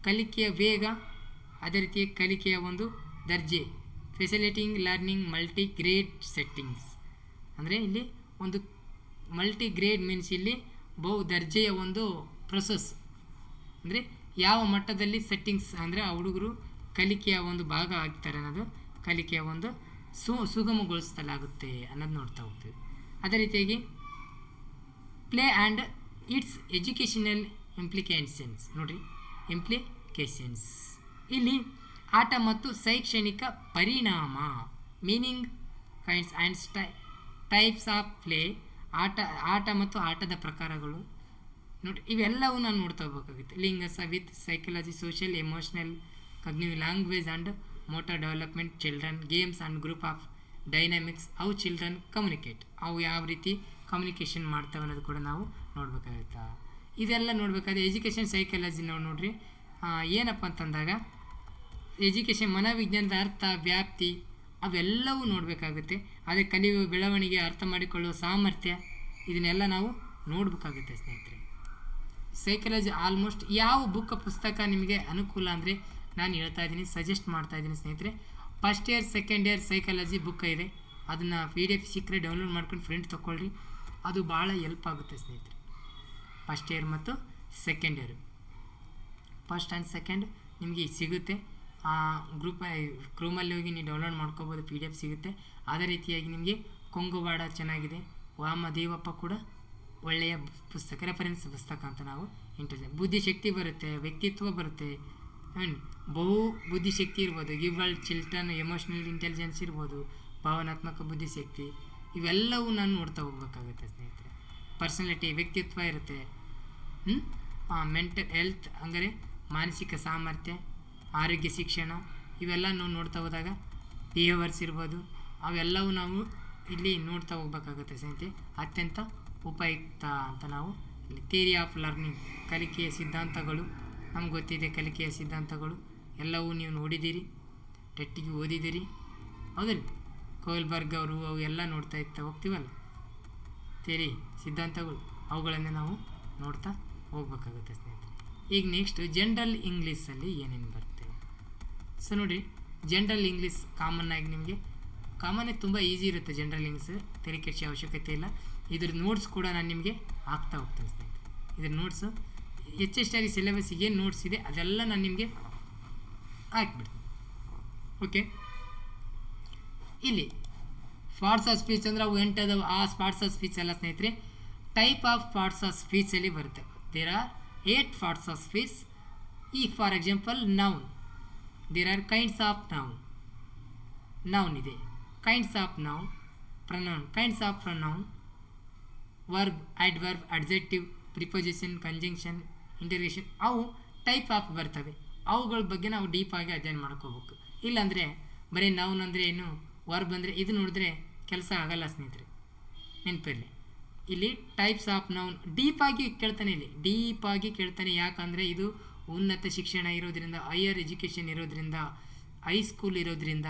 S1: ಕಲಿಕೆಯ ವೇಗ, ಅದೇ ರೀತಿ ಕಲಿಕೆಯ ಒಂದು ದರ್ಜೆ, ಫೆಸಿಲಿಟಿಂಗ್ ಲರ್ನಿಂಗ್ ಮಲ್ಟಿ ಗ್ರೇಡ್ ಸೆಟ್ಟಿಂಗ್ಸ್ ಅಂದರೆ ಇಲ್ಲಿ ಒಂದು ಮಲ್ಟಿ ಗ್ರೇಡ್ ಮೀನ್ಸ್ ಇಲ್ಲಿ ಬಹು ದರ್ಜೆಯ ಒಂದು ಪ್ರೊಸೆಸ್ ಅಂದರೆ ಯಾವ ಮಟ್ಟದಲ್ಲಿ ಸೆಟ್ಟಿಂಗ್ಸ್ ಅಂದರೆ ಆ ಹುಡುಗರು ಕಲಿಕೆಯ ಒಂದು ಭಾಗ ಆಗ್ತಾರೆ ಅನ್ನೋದು, ಕಲಿಕೆಯ ಒಂದು ಸುಗಮಗೊಳಿಸಲಾಗುತ್ತೆ ಅನ್ನೋದು ನೋಡ್ತಾ ಹೋಗ್ತೀವಿ. ಅದೇ ರೀತಿಯಾಗಿ play and its educational implications ನೋಡಿರಿ, ಇಂಪ್ಲಿಕೇಷನ್ಸ್ ಇಲ್ಲಿ ಆಟ ಮತ್ತು ಶೈಕ್ಷಣಿಕ ಪರಿಣಾಮ, meaning, kinds and types of play, ಆಟ ಮತ್ತು ಆಟದ ಪ್ರಕಾರಗಳು ನೋಡಿ, ಇವೆಲ್ಲವೂ ನಾನು ನೋಡ್ತಾ ಹೋಗ್ಬೇಕಾಗುತ್ತೆ. Linkages with psychology, social, emotional, cognitive, language and motor development, children, games and group of dynamics, how children communicate, ಅವು ಯಾವ ರೀತಿ ಕಮ್ಯುನಿಕೇಷನ್ ಮಾಡ್ತವೆ ಅನ್ನೋದು ಕೂಡ ನಾವು ನೋಡಬೇಕಾಗುತ್ತಾ. ಇದೆಲ್ಲ ನೋಡಬೇಕಾದ್ರೆ ಎಜುಕೇಷನ್ ಸೈಕಾಲಜಿ ನಾವು ನೋಡ್ರಿ ಏನಪ್ಪ ಅಂತಂದಾಗ ಎಜುಕೇಷನ್ ಮನೋವಿಜ್ಞಾನದ ಅರ್ಥ, ವ್ಯಾಪ್ತಿ ಅವೆಲ್ಲವೂ ನೋಡಬೇಕಾಗುತ್ತೆ. ಅದೇ ಕಲಿಯುವ ಬೆಳವಣಿಗೆ, ಅರ್ಥ ಮಾಡಿಕೊಳ್ಳುವ ಸಾಮರ್ಥ್ಯ, ಇದನ್ನೆಲ್ಲ ನಾವು ನೋಡಬೇಕಾಗುತ್ತೆ ಸ್ನೇಹಿತರೆ. ಸೈಕಾಲಜಿ ಆಲ್ಮೋಸ್ಟ್ ಯಾವ ಪುಸ್ತಕ ನಿಮಗೆ ಅನುಕೂಲ ಅಂದರೆ ನಾನು ಹೇಳ್ತಾ ಇದ್ದೀನಿ, ಸಜೆಸ್ಟ್ ಮಾಡ್ತಾ ಇದ್ದೀನಿ ಸ್ನೇಹಿತರೆ. First year second year psychology book ಇದೆ, ಅದನ್ನು PDF ಸಿಕ್ಕರೆ ಡೌನ್ಲೋಡ್ ಮಾಡ್ಕೊಂಡು ಫ್ರೆಂಡ್ ತೊಗೊಳ್ರಿ, ಅದು ಭಾಳ ಹೆಲ್ಪ್ ಆಗುತ್ತೆ ಸ್ನೇಹಿತರೆ. ಫಸ್ಟ್ ಇಯರ್ ಮತ್ತು second year, first and second ನಿಮಗೆ ಸಿಗುತ್ತೆ. ಕ್ರೋಮಲ್ಲಿ ಹೋಗಿ ನೀವು ಡೌನ್ಲೋಡ್ ಮಾಡ್ಕೋಬೋದು, PDF ಸಿಗುತ್ತೆ. ಅದೇ ರೀತಿಯಾಗಿ ನಿಮಗೆ ಕೊಂಗುವಾಡ ಚೆನ್ನಾಗಿದೆ, ವಾಮದೇವಪ್ಪ ಕೂಡ ಒಳ್ಳೆಯ ಪುಸ್ತಕ, ರೆಫರೆನ್ಸ್ ಪುಸ್ತಕ ಅಂತ ನಾವು ಬುದ್ಧಿಶಕ್ತಿ ಬರುತ್ತೆ, ವ್ಯಕ್ತಿತ್ವ ಬರುತ್ತೆ, ಬಹು ಬುದ್ಧಿಶಕ್ತಿ ಇರ್ಬೋದು, ಗಿವಲ್ ಚಿಲ್ಡ್ರನ್ ಎಮೋಷ್ನಲ್ ಇಂಟೆಲಿಜೆನ್ಸ್ ಇರ್ಬೋದು, ಭಾವನಾತ್ಮಕ ಬುದ್ಧಿಶಕ್ತಿ, ಇವೆಲ್ಲವೂ ನಾನು ನೋಡ್ತಾ ಹೋಗ್ಬೇಕಾಗುತ್ತೆ ಸ್ನೇಹಿತರೆ. ಪರ್ಸನಾಲಿಟಿ, ವ್ಯಕ್ತಿತ್ವ ಇರುತ್ತೆ. ಮೆಂಟಲ್ ಹೆಲ್ತ್ ಅಂದರೆ ಮಾನಸಿಕ ಸಾಮರ್ಥ್ಯ, ಆರೋಗ್ಯ ಶಿಕ್ಷಣ, ಇವೆಲ್ಲ ನಾವು ನೋಡ್ತಾ ಹೋದಾಗ ಬಿಹೇವಿಯರ್ಸ್ ಇರ್ಬೋದು, ಅವೆಲ್ಲವೂ ನಾವು ಇಲ್ಲಿ ನೋಡ್ತಾ ಹೋಗ್ಬೇಕಾಗುತ್ತೆ ಸ್ನೇಹಿತರೆ. ಅತ್ಯಂತ ಉಪಯುಕ್ತ ಅಂತ ನಾವು ಇಲ್ಲಿ ಥಿಯರಿ ಆಫ್ ಲರ್ನಿಂಗ್, ಕಲಿಕೆಯ ಸಿದ್ಧಾಂತಗಳು ನಮ್ಗೆ ಗೊತ್ತಿದೆ. ಕಲಿಕೆಯ ಸಿದ್ಧಾಂತಗಳು ಎಲ್ಲವೂ ನೀವು ನೋಡಿದ್ದೀರಿ, ಟೆಟ್ಟಿಗೆ ಓದಿದ್ದೀರಿ, ಹೌದಲ್ಲ? ಕೋಲ್ಬರ್ಗ್ ಅವರು ಅವು ಎಲ್ಲ ನೋಡ್ತಾ ಹೋಗ್ತೀವಲ್ಲ, ಥಿಯರಿ ಸಿದ್ಧಾಂತಗಳು, ಅವುಗಳನ್ನು ನಾವು ನೋಡ್ತಾ ಹೋಗ್ಬೇಕಾಗುತ್ತೆ ಸ್ನೇಹಿತರೆ. ಈಗ ನೆಕ್ಸ್ಟ್ ಜನರಲ್ ಇಂಗ್ಲೀಷಲ್ಲಿ ಏನೇನು ಬರ್ತೇವೆ. ಸೊ ನೋಡಿರಿ, ಜನರಲ್ ಇಂಗ್ಲೀಷ್ ಕಾಮನ್ನಾಗಿ ನಿಮಗೆ ತುಂಬ ಈಸಿ ಇರುತ್ತೆ. ಜನರಲ್ ಇಂಗ್ಲೀಷ್ ತೆರೆ ಕೆಡಿಸೋ ಅವಶ್ಯಕತೆ ಇಲ್ಲ. ಇದ್ರ ನೋಟ್ಸ್ ಕೂಡ ನಾನು ನಿಮಗೆ ಹಾಕ್ತಾ ಹೋಗ್ತೇನೆ ಸ್ನೇಹಿತರೆ. ಇದ್ರ ನೋಟ್ಸು HSRE ಸಿಲೆಬಸ್ ಏನು ನೋಟ್ಸ್ ಇದೆ ಅದೆಲ್ಲ ನಾನು ನಿಮಗೆ ಹಾಕ್ಬಿಡ್ತೀನಿ. ಓಕೆ, ಇಲ್ಲಿ ಪಾರ್ಟ್ಸ್ ಆಫ್ ಸ್ಪೀಚ್ ಅಂದರೆ ಅವು ಎಂಟದವು. ಆ ಪಾರ್ಟ್ಸ್ ಆಫ್ ಸ್ಪೀಚ್ ಎಲ್ಲ ಸ್ನೇಹಿತರೆ ಟೈಪ್ ಆಫ್ ಪಾರ್ಟ್ಸ್ ಆಫ್ ಸ್ಪೀಚಲ್ಲಿ ಬರುತ್ತೆ. There are 8 parts of speech. ಈಗ for example noun, there are kinds of noun ಇದೆ, kinds of noun pronoun. Kinds of pronoun verb, adverb, adjective, preposition, conjunction, interjection ಅವು type of ಬರ್ತವೆ. ಅವುಗಳ ಬಗ್ಗೆ ನಾವು ಡೀಪಾಗಿ ಅಧ್ಯಯನ ಮಾಡ್ಕೋಬೇಕು. ಇಲ್ಲಾಂದರೆ ಬರೀ ನೌನ್ ಅಂದರೆ ಏನು, ವರ್ಬ್ ಅಂದರೆ ಇದು ನೋಡಿದ್ರೆ ಕೆಲಸ ಆಗಲ್ಲ ಸ್ನೇಹಿತರೆ, ನೆನಪಿರಲಿ. ಇಲ್ಲಿ ಟೈಪ್ಸ್ ಆಫ್ ನೌನ್ ಡೀಪಾಗಿ ಕೇಳ್ತಾನೆ, ಇಲ್ಲಿ ಡೀಪಾಗಿ ಕೇಳ್ತಾನೆ. ಯಾಕಂದರೆ ಇದು ಉನ್ನತ ಶಿಕ್ಷಣ ಇರೋದ್ರಿಂದ, ಹೈಯರ್ ಎಜುಕೇಷನ್ ಇರೋದ್ರಿಂದ, ಹೈಸ್ಕೂಲ್ ಇರೋದ್ರಿಂದ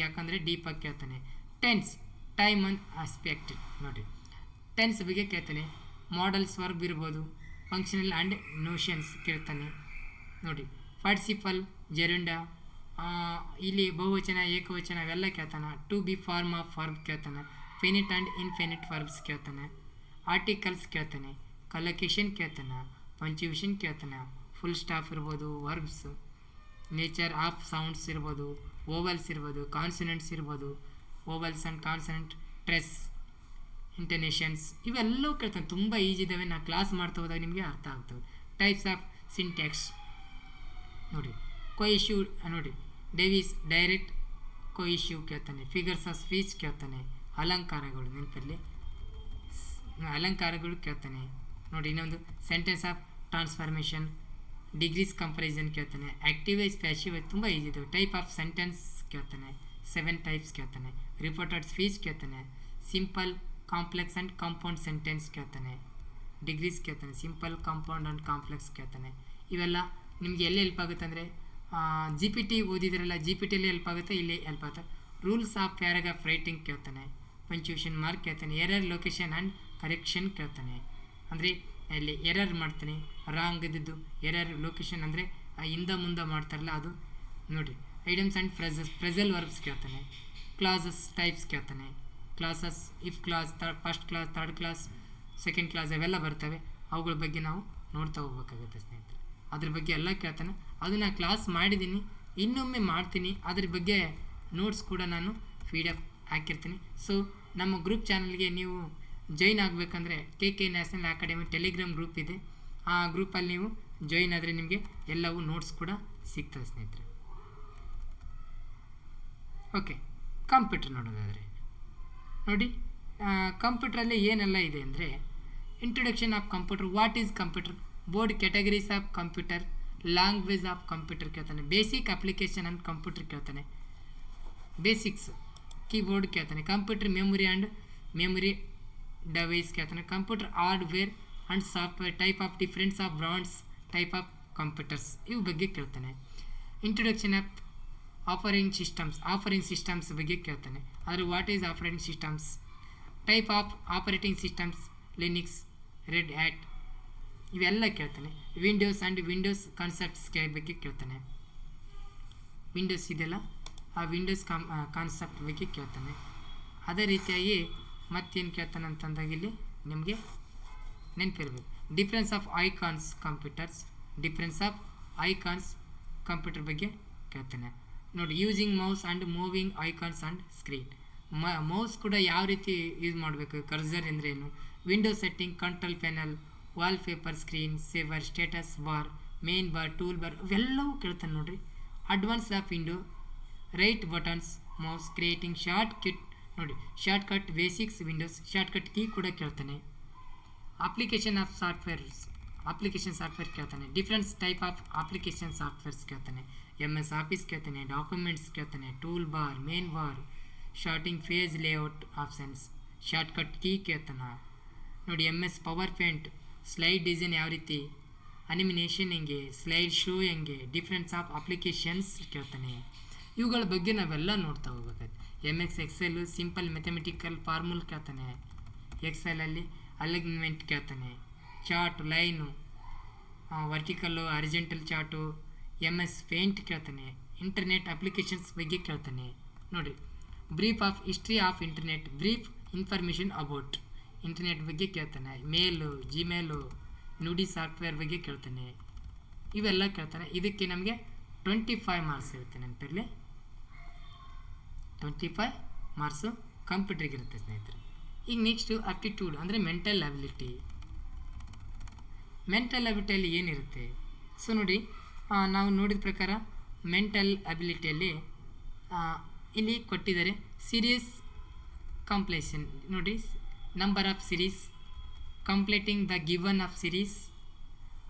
S1: ಯಾಕಂದರೆ ಡೀಪಾಗಿ ಕೇಳ್ತಾನೆ. ಟೆನ್ಸ್, ಟೈಮ್ ಅಂಡ್ ಆಸ್ಪೆಕ್ಟ್ ನೋಡಿ, ಟೆನ್ಸ್ ಬಗ್ಗೆ ಕೇಳ್ತಾನೆ. ಮಾಡಲ್ಸ್ ವರ್ಬ್ ಇರ್ಬೋದು, ಫಂಕ್ಷನಲ್ ಆ್ಯಂಡ್ ನೋಷನ್ಸ್ ಕೇಳ್ತಾನೆ ನೋಡಿ. ಪಾರ್ಟಿಸಿಪಲ್, ಜೆರುಂಡ, ಇಲ್ಲಿ ಬಹುವಚನ, ಏಕವಚನ ಅವೆಲ್ಲ ಕೇಳ್ತಾನೆ. To be form of verb ಕೇಳ್ತಾನೆ. ಫಿನಿಟ್ ಆ್ಯಂಡ್ ಇನ್ಫಿನಿಟ್ ವರ್ಬ್ಸ್ ಕೇಳ್ತಾನೆ. ಆರ್ಟಿಕಲ್ಸ್ ಕೇಳ್ತಾನೆ. ಕಲೊಕೇಶನ್ ಕೇಳ್ತಾನೆ. ಪಂಕ್ಚುಯೇಷನ್ ಕೇಳ್ತಾನೆ. ಫುಲ್ ಸ್ಟಾಪ್ ಇರ್ಬೋದು, ವರ್ಬ್ಸ್, ನೇಚರ್ ಆಫ್ ಸೌಂಡ್ಸ್ ಇರ್ಬೋದು, ಓವಲ್ಸ್ ಇರ್ಬೋದು, ಕಾನ್ಸನೆಂಟ್ಸ್ ಇರ್ಬೋದು, ಓವಲ್ಸ್ ಆ್ಯಂಡ್ ಕಾನ್ಸನೆಂಟ್, ಟ್ರೆಸ್, ಇಂಟನೇಷನ್ಸ್ ಇವೆಲ್ಲವೂ ಕೇಳ್ತಾನೆ. ತುಂಬ ಈಜಿ ಇದ್ದಾವೆ, ನಾನು ಕ್ಲಾಸ್ ಮಾಡ್ತಾ ಹೋದಾಗ ನಿಮಗೆ ಅರ್ಥ ಆಗ್ತವೆ. ಟೈಪ್ಸ್ ಆಫ್ ಸಿಂಟ್ಯಾಕ್ಸ್ ನೋಡಿ. ಕೊಯಿಶ್ಯೂ ನೋಡಿ, ಡೇವಿಸ್ ಡೈರೆಕ್ಟ್ ಕೊಯಿಶ್ಯೂ ಕೇಳ್ತಾನೆ. ಫಿಗರ್ಸ್ ಆಫ್ ಸ್ಪೀಚ್ ಕೇಳ್ತಾನೆ. ಅಲಂಕಾರಗಳು ನೆನಪಿರಲಿ, ಅಲಂಕಾರಗಳು ಕೇಳ್ತಾನೆ ನೋಡಿ. ಇನ್ನೊಂದು sentence of transformation, degrees comparison ಕೇಳ್ತಾನೆ. ಆ್ಯಕ್ಟಿವ್ ವೈಸ್, ಪ್ಯಾಸಿವ್ ವೈಸ್ ತುಂಬ ಈಜಿ ಇದ್ದಾವೆ. ಟೈಪ್ ಆಫ್ ಸೆಂಟೆನ್ಸ್ ಕೇಳ್ತಾನೆ. 7 ಟೈಪ್ಸ್ ಕೇಳ್ತಾನೆ. ರಿಪೋರ್ಟೆಡ್ ಸ್ಪೀಚ್ ಕೇಳ್ತಾನೆ. Simple, complex and compound sentence ಕೇಳ್ತಾನೆ. ಡಿಗ್ರೀಸ್ ಕೇಳ್ತಾನೆ. ಸಿಂಪಲ್, ಕಾಂಪೌಂಡ್ ಆ್ಯಂಡ್ ಕಾಂಪ್ಲೆಕ್ಸ್ ಕೇಳ್ತಾನೆ. ಇವೆಲ್ಲ ನಿಮಗೆ ಎಲ್ಲಿ ಹೆಲ್ಪ್ ಆಗುತ್ತೆ ಅಂದರೆ GPT ಓದಿದ್ರಲ್ಲ, GPTಯಲ್ಲಿ ಹೆಲ್ಪ್ ಆಗುತ್ತೆ, ಇಲ್ಲಿ ಹೆಲ್ಪ್ ಆಗುತ್ತೆ. ರೂಲ್ಸ್ ಆಫ್ ಪ್ಯಾರಾಗ್ರಾಫ್ ರೈಟಿಂಗ್ ಕೇಳ್ತಾನೆ. ಪಂಕ್ಚುಯೇಷನ್ ಮಾರ್ಕ್ ಕೇಳ್ತಾನೆ. ಎರರ್, ಲೊಕೇಶನ್ ಆ್ಯಂಡ್ ಕರೆಕ್ಷನ್ ಕೇಳ್ತಾನೆ. ಅಂದರೆ ಇಲ್ಲಿ ಎರರ್ ಮಾಡ್ತಾನೆ, ರಾಂಗ್ ಇದ್ದಿದ್ದು ಎರರ್. ಲೊಕೇಶನ್ ಅಂದರೆ ಹಿಂದೆ ಮುಂದೆ ಮಾಡ್ತಾರಲ್ಲ ಅದು ನೋಡಿ. ಐಡಮ್ಸ್ ಆ್ಯಂಡ್ ಫ್ರೆಸಲ್ ವರ್ಬ್ಸ್ ಕೇಳ್ತಾನೆ. ಕ್ಲಾಸಸ್ ಟೈಪ್ಸ್ ಕೇಳ್ತಾನೆ. Classes, if clause, first class, third class, second class ಅವೆಲ್ಲ ಬರ್ತವೆ. ಅವುಗಳ ಬಗ್ಗೆ ನಾವು ನೋಡ್ತಾ ಹೋಗ್ಬೇಕಾಗುತ್ತೆ ಸ್ನೇಹಿತರೆ. ಅದ್ರ ಬಗ್ಗೆ ಎಲ್ಲ ಕೇಳ್ತಾನೆ. ಅದನ್ನು ಕ್ಲಾಸ್ ಮಾಡಿದ್ದೀನಿ, ಇನ್ನೊಮ್ಮೆ ಮಾಡ್ತೀನಿ. ಅದ್ರ ಬಗ್ಗೆ ನೋಟ್ಸ್ ಕೂಡ ನಾನು PDF ಹಾಕಿರ್ತೀನಿ. ಸೊ ನಮ್ಮ ಗ್ರೂಪ್ ಚಾನಲ್ಗೆ ನೀವು ಜಾಯಿನ್ ಆಗಬೇಕಂದ್ರೆ KK national academy Telegram group ಇದೆ. ಆ ಗ್ರೂಪಲ್ಲಿ ನೀವು ಜಾಯಿನ್ ಆದರೆ ನಿಮಗೆ ಎಲ್ಲವೂ ನೋಟ್ಸ್ ಕೂಡ ಸಿಗ್ತದೆ ಸ್ನೇಹಿತರೆ. ಓಕೆ, ಕಂಪ್ಯೂಟರ್ ನೋಡೋದಾದರೆ ನೋಡಿ, ಕಂಪ್ಯೂಟ್ರಲ್ಲಿ ಏನೆಲ್ಲ ಇದೆ ಅಂದರೆ introduction of computer, what is computer, board, categories of computer, language of computer ಕೇಳ್ತಾನೆ. ಬೇಸಿಕ್ ಅಪ್ಲಿಕೇಶನ್ ಆ್ಯಂಡ್ ಕಂಪ್ಯೂಟರ್ ಕೇಳ್ತಾನೆ. ಬೇಸಿಕ್ಸ್, ಕೀಬೋರ್ಡ್ ಕೇಳ್ತಾನೆ. Computer memory and memory device ಕೇಳ್ತಾನೆ. Computer hardware and software, type of difference of brands, type of computers ಇವು ಬಗ್ಗೆ ಕೇಳ್ತಾನೆ. Introduction of operating systems ಬಗ್ಗೆ ಕೇಳ್ತಾನೆ. ಆದರೆ what is operating systems, type of operating systems, Linux, Red Hat ಇವೆಲ್ಲ ಕೇಳ್ತಾನೆ. Windows and Windows concepts ಬಗ್ಗೆ ಕೇಳ್ತಾನೆ. ವಿಂಡೋಸ್ ಇದೆಲ್ಲ, ಆ ವಿಂಡೋಸ್ ಕಾನ್ಸೆಪ್ಟ್ ಬಗ್ಗೆ ಕೇಳ್ತಾನೆ. ಅದೇ ರೀತಿಯಾಗಿ ಮತ್ತೇನು ಕೇಳ್ತಾನೆ ಅಂತಂದಾಗ ಇಲ್ಲಿ ನಿಮಗೆ ನೆನಪಿರ್ಬೇಕು. Difference of icons computers, difference of icons computer ಬಗ್ಗೆ ಕೇಳ್ತಾನೆ ನೋಡಿ. Using mouse and moving icons and screen, mouse ಕೂಡ ಯಾವ ರೀತಿ ಯೂಸ್ ಮಾಡಬೇಕು, ಕರ್ಸರ್ ಎಂದರೇನು, window setting, control panel, wallpaper, screen saver, status bar, main bar, tool bar ಇವೆಲ್ಲವೂ ಕೇಳ್ತಾನೆ ನೋಡಿರಿ. Advance of window, right buttons, mouse, creating shortcut ನೋಡಿ, shortcut, basics, windows shortcut key ಕೂಡ ಕೇಳ್ತಾನೆ. Application of softwares, application software ಕೇಳ್ತಾನೆ. Different type of application softwares ಕೇಳ್ತಾನೆ. MS office ಕೇಳ್ತಾನೆ. Documents ಕೇಳ್ತಾನೆ. Tool bar, main bar, sorting, face layout options, shortcut key ಕೇಳ್ತಾನೆ ನೋಡಿ. MS power point, slide design ಯಾವ ರೀತಿ, ಅನಿಮಿನೇಷನ್ ಹೆಂಗೆ, ಸ್ಲೈಡ್ ಶೋ ಹೆಂಗೆ, ಡಿಫ್ರೆನ್ಸ್ ಆಫ್ ಅಪ್ಲಿಕೇಶನ್ಸ್ ಕೇಳ್ತಾನೆ. ಇವುಗಳ ಬಗ್ಗೆ ನಾವೆಲ್ಲ ನೋಡ್ತಾ ಹೋಗ್ಬೇಕಾಯ್ತು. MS excel, simple mathematical formula ಕೇಳ್ತಾನೆ. ಎಕ್ಸೆಲಲ್ಲಿ ಅಲೈನ್ಮೆಂಟ್ ಕೇಳ್ತಾನೆ. Chart, line, vertical, horizontal chart, MS paint ಕೇಳ್ತಾನೆ. ಇಂಟರ್ನೆಟ್ ಅಪ್ಲಿಕೇಶನ್ಸ್ ಬಗ್ಗೆ ಕೇಳ್ತಾನೆ ನೋಡಿ. Brief of history of internet, brief information about internet ಬಗ್ಗೆ ಕೇಳ್ತಾನೆ. ಮೇಲು, ಜಿಮೇಲು, ನುಡಿ ಸಾಫ್ಟ್ವೇರ್ ಬಗ್ಗೆ ಕೇಳ್ತಾನೆ. ಇವೆಲ್ಲ ಕೇಳ್ತಾನೆ. ಇದಕ್ಕೆ ನಮಗೆ 25 ಮಾರ್ಕ್ಸ್ ಇರುತ್ತೆ ನೆನಪಿರಲಿ. 25 ಮಾರ್ಕ್ಸು ಕಂಪ್ಯೂಟ್ರಿಗೆ ಇರುತ್ತೆ ಸ್ನೇಹಿತರೆ. ಈಗ ನೆಕ್ಸ್ಟು ಆಪ್ಟಿಟ್ಯೂಡ್ ಅಂದರೆ ಮೆಂಟಲ್ ಅಬಿಲಿಟಿ. ಮೆಂಟಲ್ ಅಬಿಲಿಟಿಯಲ್ಲಿ ಏನಿರುತ್ತೆ? ಸೊ ನೋಡಿ, ನಾವು ನೋಡಿದ ಪ್ರಕಾರ ಮೆಂಟಲ್ ಅಬಿಲಿಟಿಯಲ್ಲಿ ಇಲ್ಲಿ ಕೊಟ್ಟಿದ್ದಾರೆ ಸೀರೀಸ್ ಕಂಪ್ಲೇಷನ್ ನೋಡಿ, number of series, completing the given of series,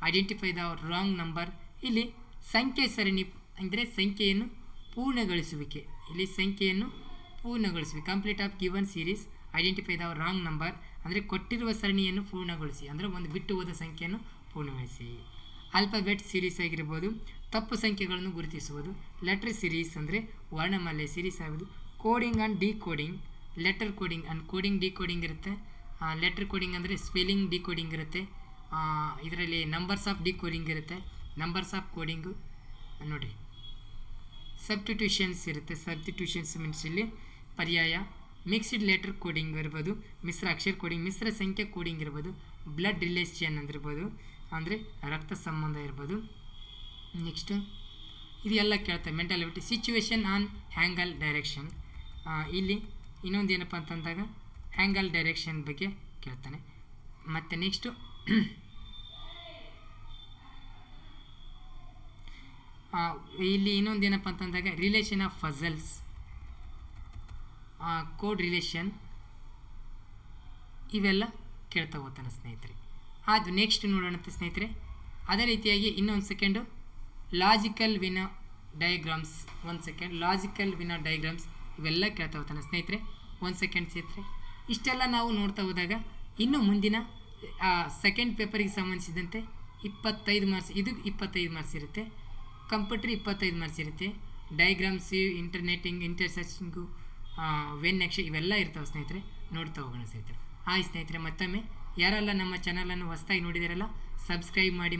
S1: identify the wrong number. ಇಲ್ಲಿ ಸಂಖ್ಯೆ ಸರಣಿ ಅಂದರೆ ಸಂಖ್ಯೆಯನ್ನು ಪೂರ್ಣಗೊಳಿಸುವಿಕೆ, ಇಲ್ಲಿ ಸಂಖ್ಯೆಯನ್ನು ಪೂರ್ಣಗೊಳಿಸುವಿಕೆ, complete of given series, identify the wrong number ಅಂದರೆ ಕೊಟ್ಟಿರುವ ಸರಣಿಯನ್ನು ಪೂರ್ಣಗೊಳಿಸಿ, ಅಂದರೆ ಒಂದು ಬಿಟ್ಟು ಹೋದ ಸಂಖ್ಯೆಯನ್ನು ಪೂರ್ಣಗೊಳಿಸಿ. ಆಲ್ಫಾಬೆಟ್ ಸೀರೀಸ್ ಆಗಿರ್ಬೋದು, ತಪ್ಪು ಸಂಖ್ಯೆಗಳನ್ನು ಗುರುತಿಸುವುದು. ಲೆಟರ್ ಸೀರೀಸ್ ಅಂದರೆ ವರ್ಣಮಾಲೆ ಸೀರೀಸ್ ಆಗುವುದು. Coding and decoding, letter coding and coding decoding ಇರುತ್ತೆ. ಲೆಟರ್ ಕೋಡಿಂಗ್ ಅಂದರೆ ಸ್ಪೆಲ್ಲಿಂಗ್ ಡಿಕೋಡಿಂಗ್ ಇರುತ್ತೆ. ಇದರಲ್ಲಿ ನಂಬರ್ಸ್ ಆಫ್ ಡಿಕೋಡಿಂಗ್ ಇರುತ್ತೆ, ನಂಬರ್ಸ್ ಆಫ್ ಕೋಡಿಂಗು ನೋಡಿ. ಸಬ್ಸ್ಟಿಟ್ಯೂಷನ್ಸ್ ಇರುತ್ತೆ, ಸಬ್ಸ್ಟಿಟ್ಯೂಷನ್ಸ್ ಮೀನ್ಸ್ ಇಲ್ಲಿ ಪರ್ಯಾಯ. ಮಿಕ್ಸ್ಡ್ ಲೆಟರ್ ಕೋಡಿಂಗ್ ಇರ್ಬೋದು, ಮಿಶ್ರ ಅಕ್ಷರ ಕೋಡಿಂಗ್, ಮಿಶ್ರ ಸಂಖ್ಯೆ ಕೋಡಿಂಗ್ ಇರ್ಬೋದು. ಬ್ಲಡ್ ರಿಲೇಷನ್ ಅಂದಿರ್ಬೋದು, ಅಂದರೆ ರಕ್ತ ಸಂಬಂಧ ಇರ್ಬೋದು. ನೆಕ್ಸ್ಟು ಇದು ಎಲ್ಲ ಕೇಳ್ತಾರೆ. Mental ability, situation on angle direction. ಇಲ್ಲಿ ಇನ್ನೊಂದು ಏನಪ್ಪ ಅಂತಂದಾಗ ಹ್ಯಾಂಗಲ್ ಡೈರೆಕ್ಷನ್ ಬಗ್ಗೆ ಕೇಳ್ತಾನೆ. ಮತ್ತು ನೆಕ್ಸ್ಟು ಇಲ್ಲಿ ಇನ್ನೊಂದು ಏನಪ್ಪ ಅಂತಂದಾಗ ರಿಲೇಷನ್ ಆಫ್ ಫಜಲ್ಸ್, ಕೋಡ್ ರಿಲೇಷನ್, ಇವೆಲ್ಲ ಕೇಳ್ತಾ ಹೋಗ್ತಾನೆ ಸ್ನೇಹಿತರೆ. ಅದು ನೆಕ್ಸ್ಟ್ ನೋಡೋಣಂತೆ ಸ್ನೇಹಿತರೆ. ಅದೇ ರೀತಿಯಾಗಿ ಇನ್ನೊಂದು ಸೆಕೆಂಡು ಲಾಜಿಕಲ್ ವಿನ ಡಯಾಗ್ರಾಮ್ಸ್, ಒಂದು ಸೆಕೆಂಡ್, ಲಾಜಿಕಲ್ ವಿನ ಡಯಾಗ್ರಾಮ್ಸ್ ಇವೆಲ್ಲ ಕೇಳ್ತಾ ಹೋಗ್ತಾನೆ ಸ್ನೇಹಿತರೆ. ಒಂದು ಸೆಕೆಂಡ್ ಸ್ನೇಹಿತರೆ. ಇಷ್ಟೆಲ್ಲ ನಾವು ನೋಡ್ತಾ ಹೋದಾಗ ಇನ್ನು ಮುಂದಿನ ಸೆಕೆಂಡ್ ಪೇಪರಿಗೆ ಸಂಬಂಧಿಸಿದಂತೆ 25 ಮಾರ್ಕ್ಸ್, ಇದು 25 ಮಾರ್ಕ್ಸ್ ಇರುತ್ತೆ. ಕಂಪ್ಯೂಟರ್ 25 ಮಾರ್ಕ್ಸ್ ಇರುತ್ತೆ. ಡಯಾಗ್ರಾಮ್ಸ್, ಇಂಟರ್ನೆಟ್ಟಿಂಗ್, ಇಂಟರ್ಸೆಕ್ಷನ್ಗು, ವೆನ್ ನೆಕ್ಷ ಇವೆಲ್ಲ ಇರ್ತಾವೆ ಸ್ನೇಹಿತರೆ. ನೋಡ್ತಾ ಹೋಗೋಣ ಸ್ನೇಹಿತರೆ. ಹಾಯ್ ಸ್ನೇಹಿತರೆ, ಮತ್ತೊಮ್ಮೆ ಯಾರೆಲ್ಲ ನಮ್ಮ ಚಾನಲನ್ನು ಹೊಸದಾಗಿ ನೋಡಿದಾರಲ್ಲ ಸಬ್ಸ್ಕ್ರೈಬ್ ಮಾಡಿ.